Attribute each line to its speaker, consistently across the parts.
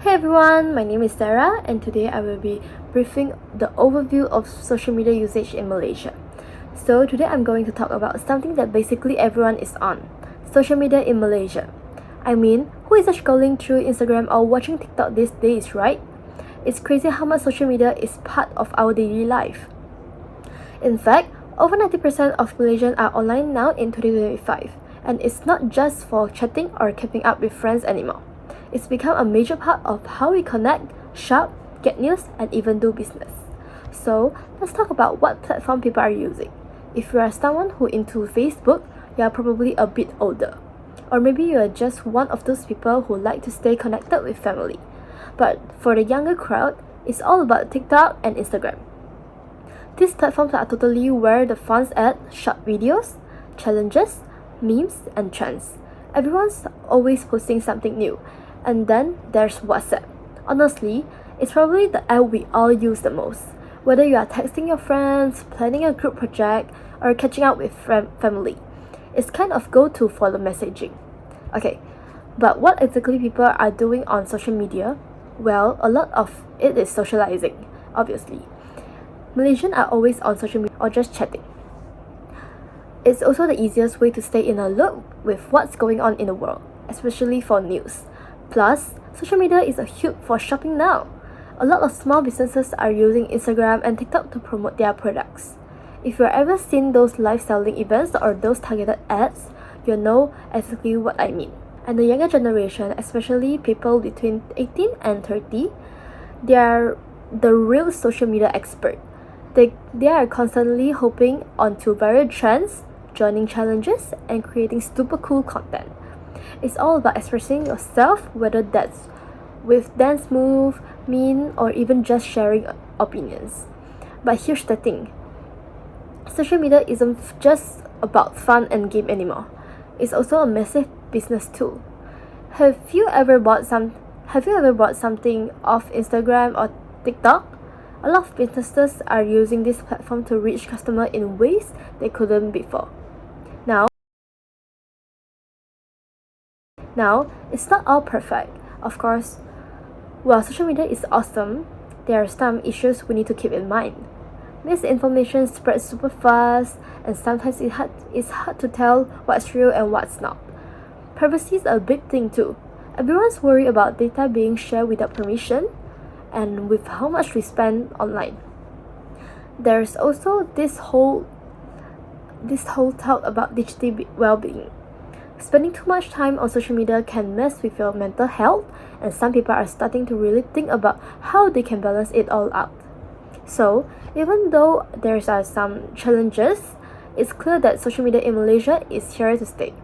Speaker 1: Hey everyone, my name is Sarah and today I will be briefing the overview of social media usage in Malaysia. So today I'm going to talk about something that basically everyone is on, social media in Malaysia. I mean, who is scrolling through Instagram or watching TikTok these days, right? It's crazy how much social media is part of our daily life. In fact, over 90% of Malaysians are online now in 2025, and it's not just for chatting or keeping up with friends anymore. It's become a major part of how we connect, shop, get news, and even do business. So, let's talk about what platform people are using. If you are someone who into Facebook, you are probably a bit older. Or maybe you are just one of those people who like to stay connected with family. But for the younger crowd, it's all about TikTok and Instagram. These platforms are totally where the fun's at: short videos, challenges, memes, and trends. Everyone's always posting something new. And then there's WhatsApp. Honestly, it's probably the app we all use the most. Whether you are texting your friends, planning a group project, or catching up with family, it's kind of go-to for the messaging. Okay, but what exactly people are doing on social media? Well, a lot of it is socializing, obviously. Malaysians are always on social media or just chatting. It's also the easiest way to stay in a loop with what's going on in the world, especially for news. Plus, social media is a huge for shopping now. A lot of small businesses are using Instagram and TikTok to promote their products. If you've ever seen those live selling events or those targeted ads, you'll know exactly what I mean. And the younger generation, especially people between 18 and 30, they are the real social media expert. They are constantly hopping onto viral trends, joining challenges, and creating super cool content. It's all about expressing yourself, whether that's with dance move, meme, or even just sharing opinions. But here's the thing. Social media isn't just about fun and game anymore. It's also a massive business tool. Have you ever bought something off Instagram or TikTok? A lot of businesses are using this platform to reach customers in ways they couldn't before. Now, it's not all perfect. Of course, while social media is awesome, there are some issues we need to keep in mind. Misinformation spreads super fast, and sometimes it's hard to tell what's real and what's not. Privacy is a big thing too. Everyone's worried about data being shared without permission, and with how much we spend online. There's also this whole talk about digital well-being. Spending too much time on social media can mess with your mental health, and some people are starting to really think about how they can balance it all out. So, even though there are some challenges, it's clear that social media in Malaysia is here to stay.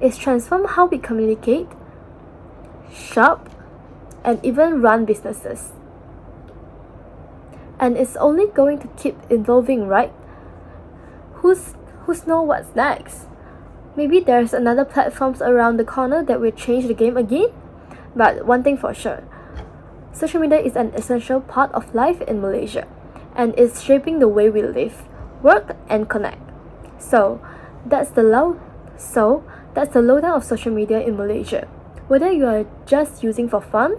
Speaker 1: It's transformed how we communicate, shop, and even run businesses. And it's only going to keep evolving, right? Who's know what's next? Maybe there's another platforms around the corner that will change the game again? But one thing for sure, social media is an essential part of life in Malaysia, and it's shaping the way we live, work, and connect. So that's the lowdown of social media in Malaysia. Whether you are just using for fun,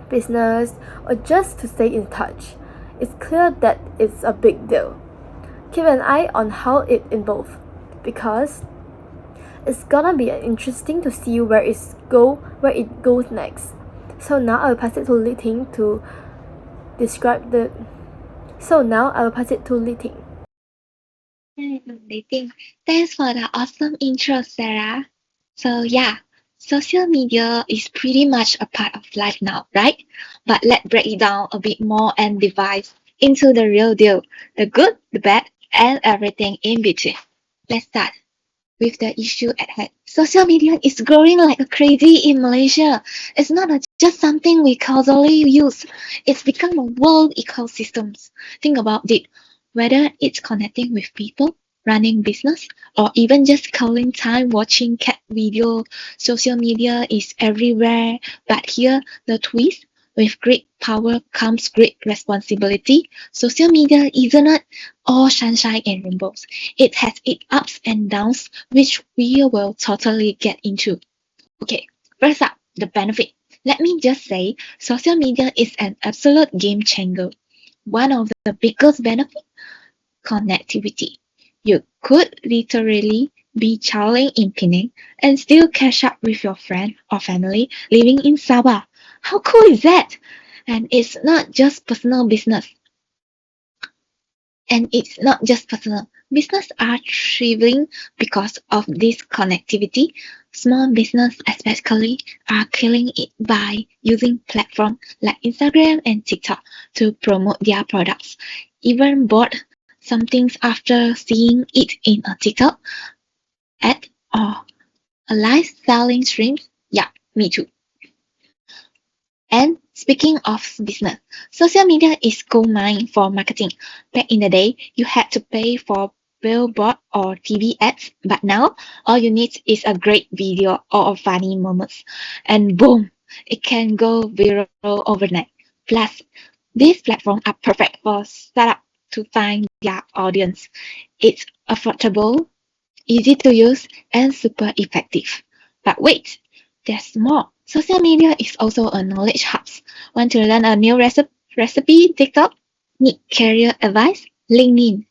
Speaker 1: business, or just to stay in touch, it's clear that it's a big deal. Keep an eye on how it evolves, because it's gonna be interesting to see where it goes next. So now I will pass it to Li Ting to describe the. So now I will pass it to Li Ting.
Speaker 2: Hi, I'm Dating. Thanks for the awesome intro, Sarah. So yeah, social media is pretty much a part of life now, right? But let's break it down a bit more and divide into the real deal, the good, the bad, and everything in between. Let's start with the issue at hand. Social media is growing like a crazy in Malaysia. It's not just something we casually use. It's become a world ecosystem. Think about it. Whether it's connecting with people, running business, or even just killing time watching cat video, social media is everywhere. But here, the twist. With great power comes great responsibility. Social media isn't all sunshine and rainbows. It has its ups and downs, which we will totally get into. Okay, first up, the benefit. Let me just say, social media is an absolute game changer. One of the biggest benefits, connectivity. You could literally be chilling in Penang and still catch up with your friend or family living in Sabah. How cool is that? And it's not just personal business. And it's not just personal. Business are thriving because of this connectivity. Small business especially are killing it by using platforms like Instagram and TikTok to promote their products. Even bought some things after seeing it in a TikTok ad or a live selling stream. Yeah, me too. And speaking of business, social media is gold mine for marketing. Back in the day, you had to pay for billboard or TV ads, but now all you need is a great video or a funny moments, and boom, it can go viral overnight. Plus, these platforms are perfect for startup to find their audience. It's affordable, easy to use, and super effective. But wait, there's more. Social media is also a knowledge hub. Want to learn a new recipe? TikTok? Need career advice? LinkedIn.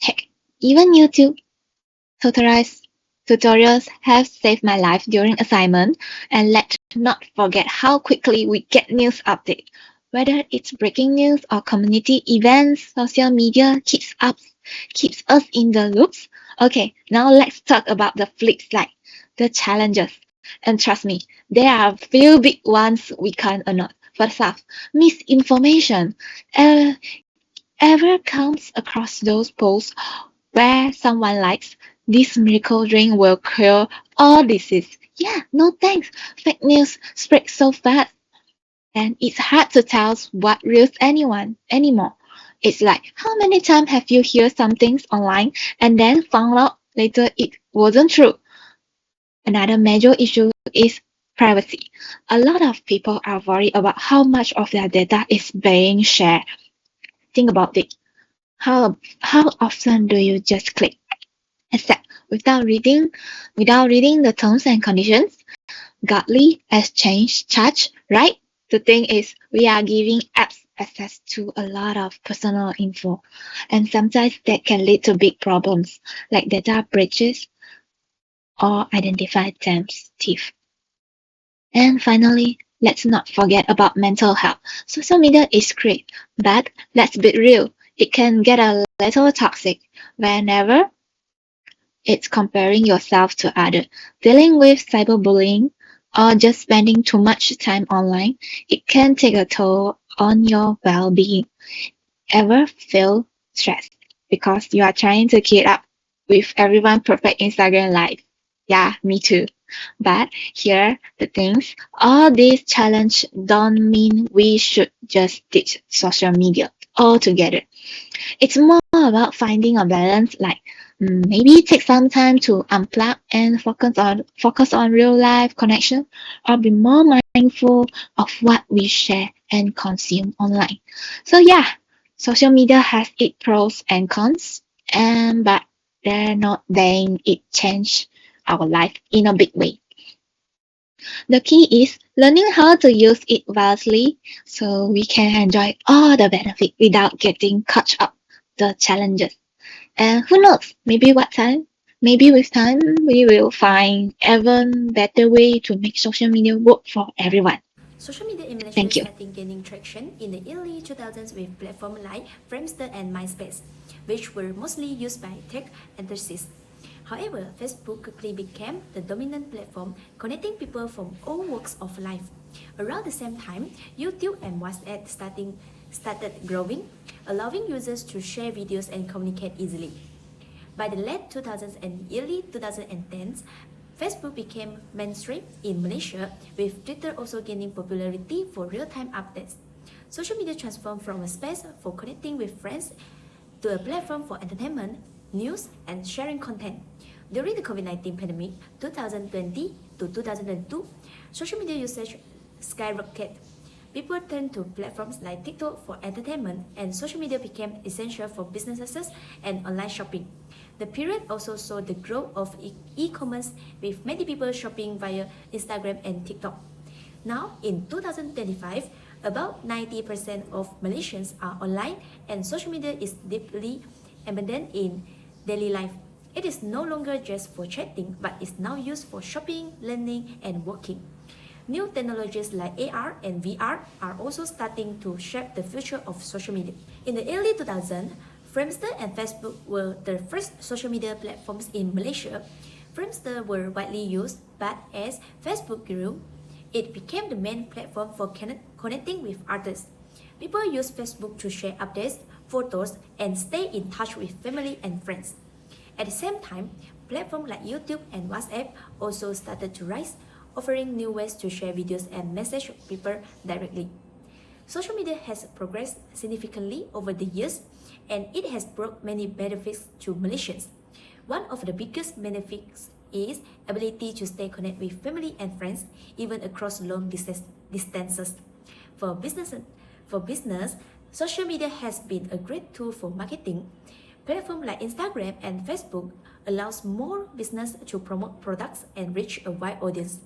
Speaker 2: Heck, even YouTube tutorials have saved my life during assignment. And let's not forget how quickly we get news updates. Whether it's breaking news or community events, social media keeps us in the loops. Okay, now let's talk about the flip side, the challenges. And trust me, there are a few big ones we can't ignore. First off, misinformation. Uh, Ever comes across those posts where someone likes this miracle drink will cure all disease? Yeah, no thanks. Fake news spreads so fast, and it's hard to tell what reals anyone anymore. It's like how many times have you heard some things online and then found out later it wasn't true? Another major issue is privacy. A lot of people are worried about how much of their data is being shared. Think about it. How often do you just click accept without reading the terms and conditions? Godly exchange charge, right? The thing is, we are giving apps access to a lot of personal info, and sometimes that can lead to big problems like data breaches or identified thief. And finally, let's not forget about mental health. Social media is great, but let's be real, it can get a little toxic whenever it's comparing yourself to others, dealing with cyberbullying, or just spending too much time online. It can take a toll on your well-being. Ever feel stressed because you are trying to keep up with everyone perfect Instagram life? Yeah, me too. But here the things, all these challenge don't mean we should just ditch social media altogether. It's more about finding a balance, like maybe take some time to unplug and focus on real life connection, or be more mindful of what we share and consume online. So yeah, social media has its pros and cons, and but they're not saying it change our life in a big way. The key is learning how to use it wisely so we can enjoy all the benefit without getting caught up the challenges. And who knows, maybe with time, we will find even better way to make social media work for everyone.
Speaker 1: Social media in Malaysia
Speaker 2: Thank you.
Speaker 1: started gaining traction in the early 2000s with platforms like Friendster and MySpace, which were mostly used by tech enthusiasts. However, Facebook quickly became the dominant platform connecting people from all walks of life. Around the same time, YouTube and WhatsApp started growing, allowing users to share videos and communicate easily. By the late 2000s and early 2010s, Facebook became mainstream in Malaysia, with Twitter also gaining popularity for real-time updates. Social media transformed from a space for connecting with friends to a platform for entertainment, news, and sharing content. During the COVID-19 pandemic, 2020 to 2022, social media usage skyrocketed. People turned to platforms like TikTok for entertainment, and social media became essential for businesses and online shopping. The period also saw the growth of e-commerce, with many people shopping via Instagram and TikTok.
Speaker 3: Now, in 2025, about 90% of Malaysians are online and social media is deeply embedded in daily life. It is no longer just for chatting, but is now used for shopping, learning, and working. New technologies like AR and VR are also starting to shape the future of social media. In the early 2000s, Friendster and Facebook were the first social media platforms in Malaysia. Friendster were widely used, but as Facebook grew, it became the main platform for connecting with others. People use Facebook to share updates, photos, and stay in touch with family and friends. At the same time, platforms like YouTube and WhatsApp also started to rise, offering new ways to share videos and message people directly. Social media has progressed significantly over the years, and it has brought many benefits to Malaysians. One of the biggest benefits is ability to stay connected with family and friends even across long distances. For business, for business, social media has been a great tool for marketing. Platforms like Instagram and Facebook allows more business to promote products and reach a wide audience.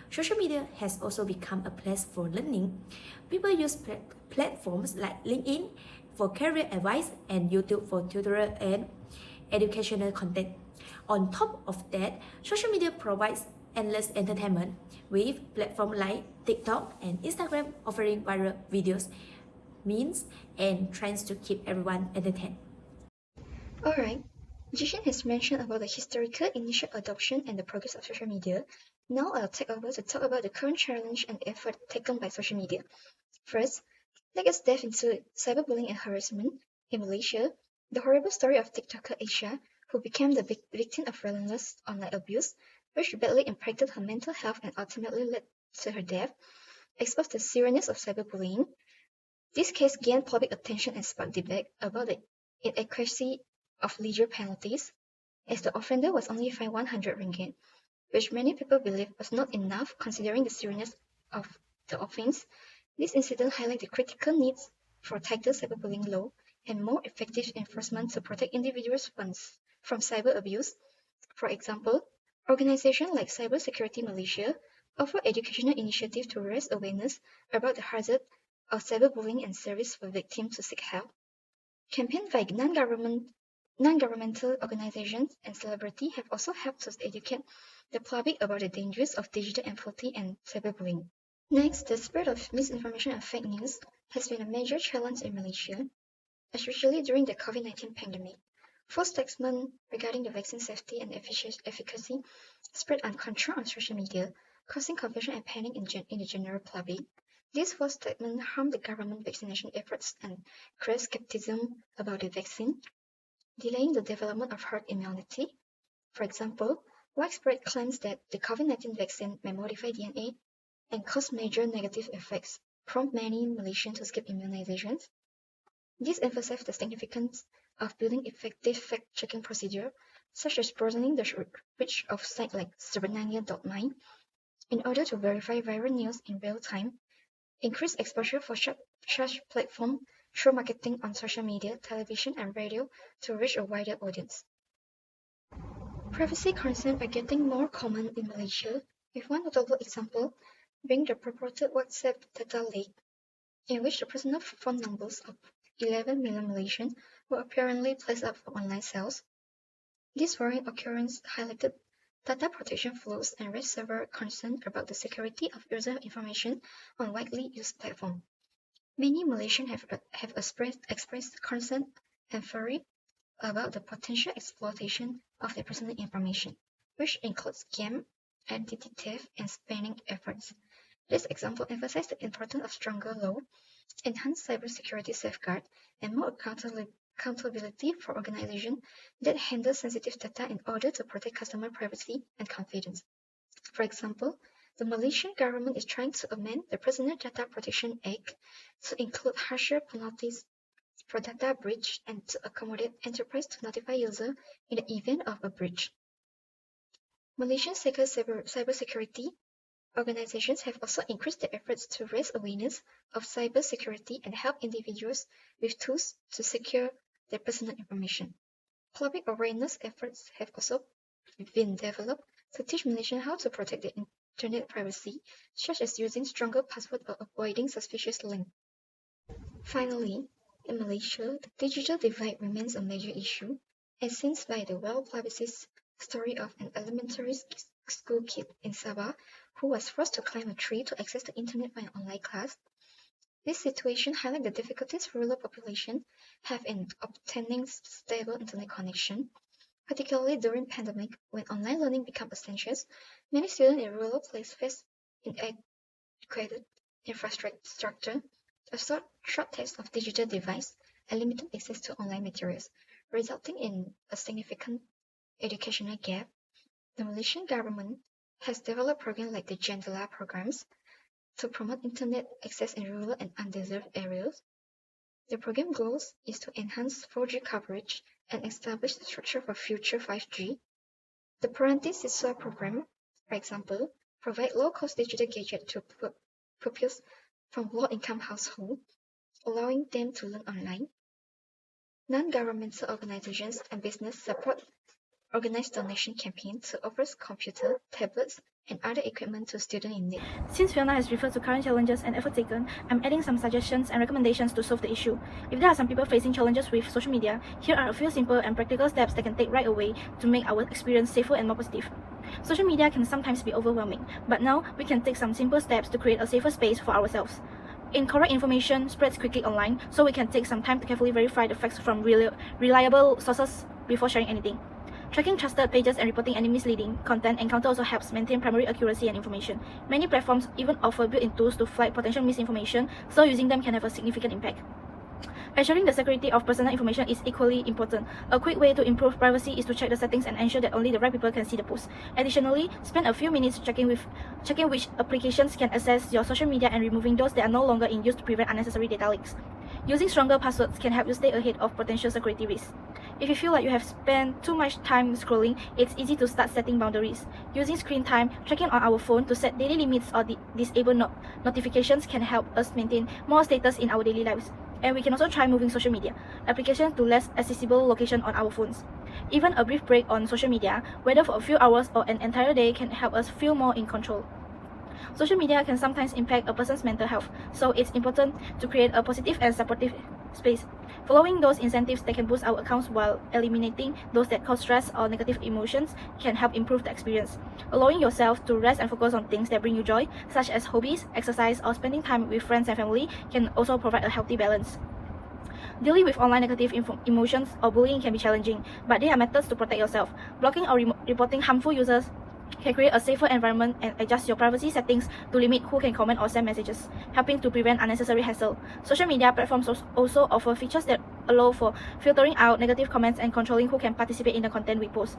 Speaker 3: Social media has also become a place for learning. People use platforms like LinkedIn for career advice and YouTube for tutorial and educational content. On top of that, social media provides endless entertainment with platforms like TikTok and Instagram offering viral videos, memes, and trends to keep everyone entertained.
Speaker 4: Alright, Jishin has mentioned about the historical initial adoption and the progress of social media. Now I'll take over to talk about the current challenge and effort taken by social media. First, let us dive into cyberbullying and harassment. In Malaysia, the horrible story of TikToker Asia, who became the victim of relentless online abuse, which badly impacted her mental health and ultimately led to her death, exposed the seriousness of cyberbullying. This case gained public attention and sparked debate about the inadequacy of legal penalties, as the offender was only fined 100 ringgit, which many people believe was not enough considering the seriousness of the offense. This incident highlights the critical needs for tighter cyberbullying law and more effective enforcement to protect individuals from cyber abuse. For example, organizations like Cybersecurity Malaysia offer educational initiatives to raise awareness about the hazard of cyberbullying and service for victims to seek help. Campaigns by non-governmental organizations and celebrities have also helped to educate the public about the dangers of digital empathy and cyberbullying. Next, the spread of misinformation and fake news has been a major challenge in Malaysia, especially during the COVID-19 pandemic. False statements regarding the vaccine safety and efficacy spread uncontrolled on social media, causing confusion and panic in the general public. These false statements harm the government vaccination efforts and create skepticism about the vaccine, delaying the development of herd immunity. For example, widespread claims that the COVID-19 vaccine may modify DNA and cause major negative effects prompt many Malaysians to skip immunizations. This emphasizes the significance of building effective fact-checking procedure, such as broadening the reach of sites like Sebenarnya.my in order to verify viral news in real time, increase exposure for such platform through marketing on social media, television, and radio to reach a wider audience. Privacy concerns are getting more common in Malaysia, with one notable example being the purported WhatsApp data leak, in which the personal phone numbers of 11 million Malaysians were apparently placed up for online sales. This worrying occurrence highlighted data protection flaws and raised several concerns about the security of user information on widely used platforms. Many Malaysians have expressed concern and worry about the potential exploitation of their personal information, which includes scam, identity theft, and spamming efforts. This example emphasizes the importance of stronger law, enhanced cybersecurity safeguards, and more accountability for organizations that handle sensitive data in order to protect customer privacy and confidence. For example, the Malaysian government is trying to amend the Personal Data Protection Act to include harsher penalties for data breach and to accommodate enterprise to notify users in the event of a breach. Malaysian cybersecurity organizations have also increased their efforts to raise awareness of cybersecurity and help individuals with tools to secure their personal information. Public awareness efforts have also been developed to teach Malaysians how to protect their internet privacy, such as using stronger passwords or avoiding suspicious links. Finally, in Malaysia, the digital divide remains a major issue, as seen by the well-publicized story of an elementary school kid in Sabah who was forced to climb a tree to access the internet by an online class. This situation highlights the difficulties rural population have in obtaining stable internet connection, particularly during pandemic when online learning becomes essential. Many students in rural places face inadequate infrastructure, a shortage of digital devices, and limited access to online materials, resulting in a significant educational gap. The Malaysian government has developed programs like the Jendela programs to promote internet access in rural and undeserved areas. The program goals is to enhance 4G coverage and establish the structure for future 5G. The Parentis Siswa program, for example, provide low-cost digital gadgets to pupils from low-income households, allowing them to learn online. Non-governmental organizations and business support organized donation campaigns to offer computers, tablets, and other equipment to students in need.
Speaker 5: Since Fiona has referred to current challenges and effort taken, I'm adding some suggestions and recommendations to solve the issue. If there are some people facing challenges with social media, here are a few simple and practical steps they can take right away to make our experience safer and more positive. Social media can sometimes be overwhelming, but now we can take some simple steps to create a safer space for ourselves. Incorrect information spreads quickly online, so we can take some time to carefully verify the facts from reliable sources before sharing anything. Tracking trusted pages and reporting any misleading content encounter also helps maintain primary accuracy and information. Many platforms even offer built-in tools to flag potential misinformation, so using them can have a significant impact. Ensuring the security of personal information is equally important. A quick way to improve privacy is to check the settings and ensure that only the right people can see the post. Additionally, spend a few minutes checking which applications can access your social media and removing those that are no longer in use to prevent unnecessary data leaks. Using stronger passwords can help you stay ahead of potential security risks. If you feel like you have spent too much time scrolling, it's easy to start setting boundaries. Using screen time tracking on our phone to set daily limits or disable notifications can help us maintain more status in our daily lives. And we can also try moving social media applications to less accessible location on our phones. Even a brief break on social media, whether for a few hours or an entire day, can help us feel more in control. Social media can sometimes impact a person's mental health, so it's important to create a positive and supportive space. Following those incentives that can boost our accounts while eliminating those that cause stress or negative emotions can help improve the experience. Allowing yourself to rest and focus on things that bring you joy, such as hobbies, exercise, or spending time with friends and family, can also provide a healthy balance. Dealing with online negative emotions or bullying can be challenging, but there are methods to protect yourself. Blocking or reporting harmful users can create a safer environment and adjust your privacy settings to limit who can comment or send messages, helping to prevent unnecessary hassle. Social media platforms also offer features that allow for filtering out negative comments and controlling who can participate in the content we post.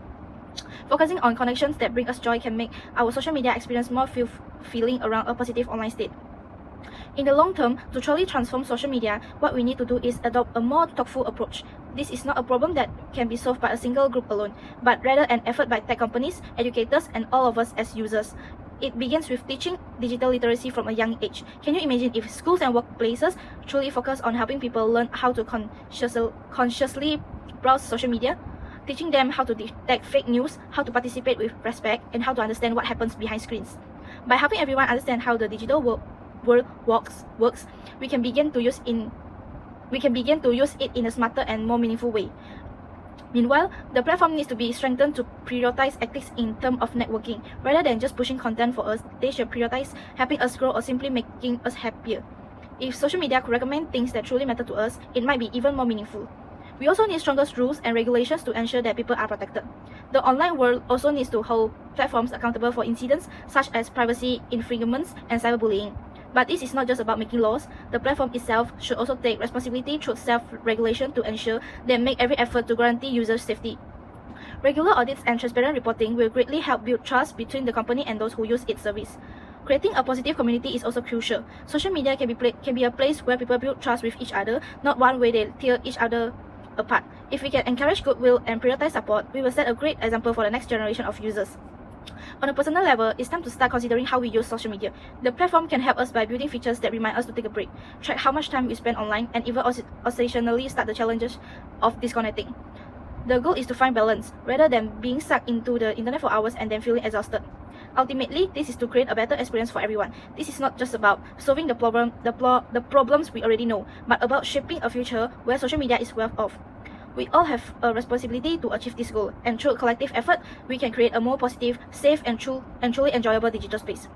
Speaker 5: Focusing on connections that bring us joy can make our social media experience more fulfilling around a positive online state. In the long term, to truly transform social media, what we need to do is adopt a more thoughtful approach. This is not a problem that can be solved by a single group alone, but rather an effort by tech companies, educators, and all of us as users. It begins with teaching digital literacy from a young age. Can you imagine if schools and workplaces truly focus on helping people learn how to consciously browse social media? Teaching them how to detect fake news, how to participate with respect, and how to understand what happens behind screens. By helping everyone understand how the digital world works, we can begin to use it in a smarter and more meaningful way. Meanwhile, the platform needs to be strengthened to prioritize ethics in terms of networking. Rather than just pushing content for us, they should prioritize helping us grow or simply making us happier. If social media could recommend things that truly matter to us, it might be even more meaningful. We also need stronger rules and regulations to ensure that people are protected. The online world also needs to hold platforms accountable for incidents such as privacy infringements and cyberbullying. But this is not just about making laws. The platform itself should also take responsibility through self-regulation to ensure they make every effort to guarantee users' safety. Regular audits and transparent reporting will greatly help build trust between the company and those who use its service. Creating a positive community is also crucial. Social media can be a place where people build trust with each other, not one where they tear each other apart. If we can encourage goodwill and prioritize support, we will set a great example for the next generation of users. On a personal level, it's time to start considering how we use social media. The platform can help us by building features that remind us to take a break, track how much time we spend online, and even occasionally start the challenges of disconnecting. The goal is to find balance, rather than being sucked into the internet for hours and then feeling exhausted. Ultimately, this is to create a better experience for everyone. This is not just about solving the problems we already know, but about shaping a future where social media is well off. We all have a responsibility to achieve this goal, and through collective effort, we can create a more positive, safe, and truly enjoyable digital space.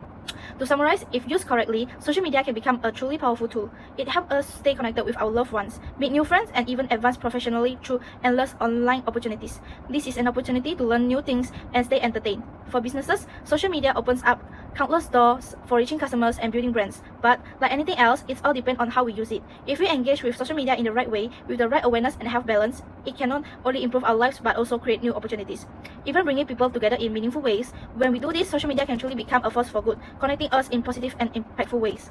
Speaker 5: To summarize, if used correctly, social media can become a truly powerful tool. It helps us stay connected with our loved ones, meet new friends, and even advance professionally through endless online opportunities. This is an opportunity to learn new things and stay entertained. For businesses, social media opens up countless doors for reaching customers and building brands. But like anything else, it's all depends on how we use it. If we engage with social media in the right way, with the right awareness and health balance, it can not only improve our lives but also create new opportunities, even bringing people together in meaningful ways. When we do this, social media can truly become a force for good, connecting us in positive and impactful ways.